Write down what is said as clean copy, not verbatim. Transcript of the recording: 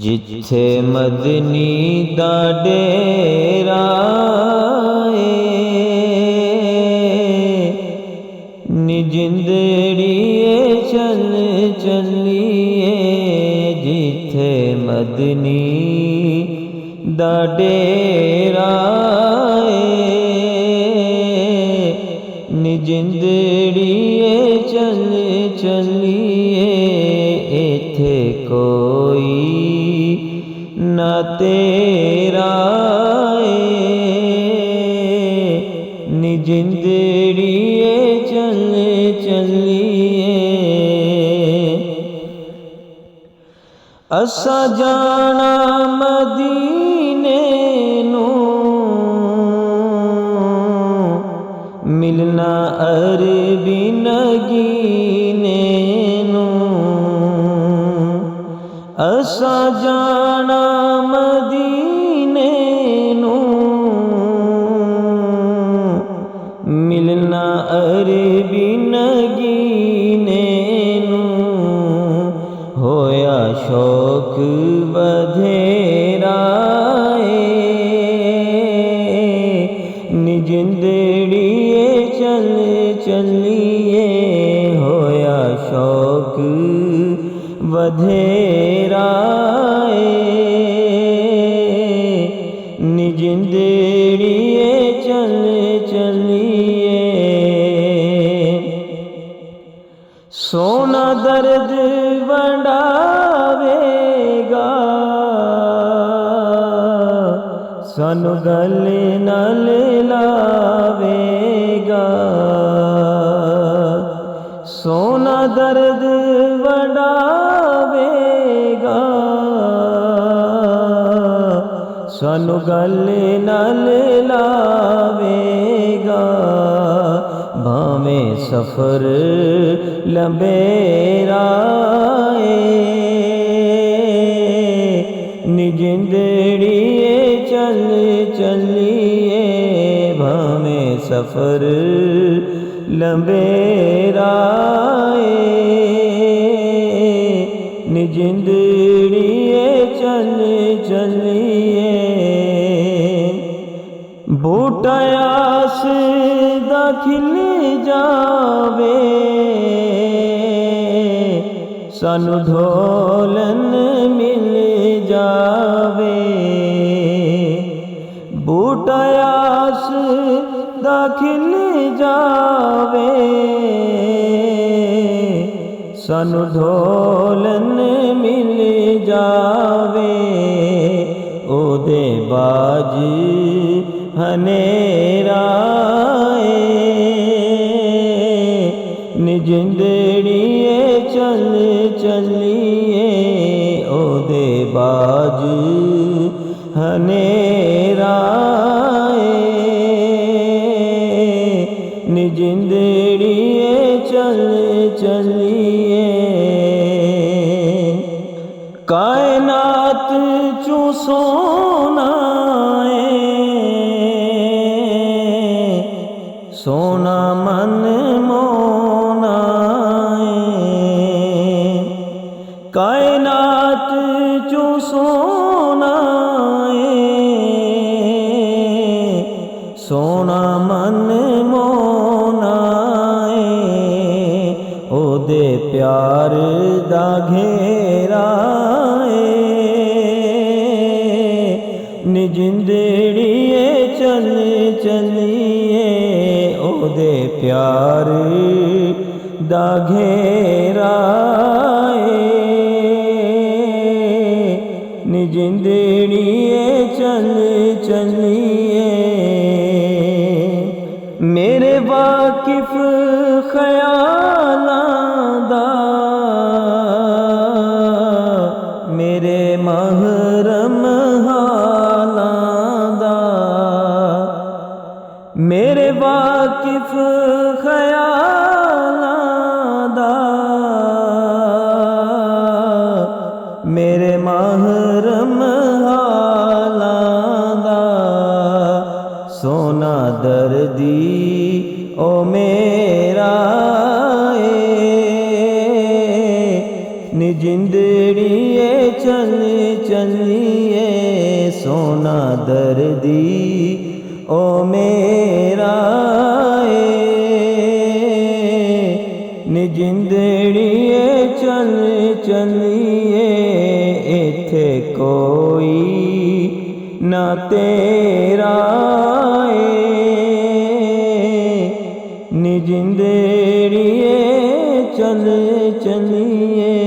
जिथे मदनी दा डेरा निजिंदड़िए चल चलिए। जिथे मदनी दा डेरा निजिंदड़िए चल चलिए। इथे कोई ना तेरा निजिंदड़िए चल चलिए। असा जाना मदीने नू मिलना अरबी नगीने नू। असा जाना मदीने नू मिलना अरबी नगीने नू। होया शौक बधेरा निजिंदड़िए चल चलिए। होया शौक बधेरा निजिंदड़िए चल चलिए। सोना दर्द वंडावेगा सानू गले नाल लावेगा। सोना दर्द वंडावेगा सानू गले नाल लावेगा। भावें सफर लंबेरा निजिंदड़िए चल चलिए। भावें सफर लंबेरा निजिंदड़िए चल चलिए। बूटा आस दा खिल जावे सानू ढोलन मिल जावे। बूटा आस दा खिल जावे सानू ढोलन मिल जावे। ओदे बाज हनेरा निजिंदड़िए चल चलिए। ओदे बाज हनेरा निजिंदड़िए चल चलिए। कायनात चू सोना सोना मन मोना कायनात चू सोना सोना मन मोना ओदे प्यार दा घेरा निजिंदड़िए चल चलिए। ओदे प्यार दा घेरा निजिंदड़िए चल चलिए। मेरे वाकिफ ख्यालां दा मेरे महरम हालां दा। मेरे वाकिफ ख्यालां दा मेरे महरम हालां दा। सोना दर्दी ओ मेरा निजिंदड़िए चल चलिए सोना दर्दी ओ मेरा निजिंदड़िए चल चलिए इथे कोई ना तेरा निजिंदड़िए चल चलिए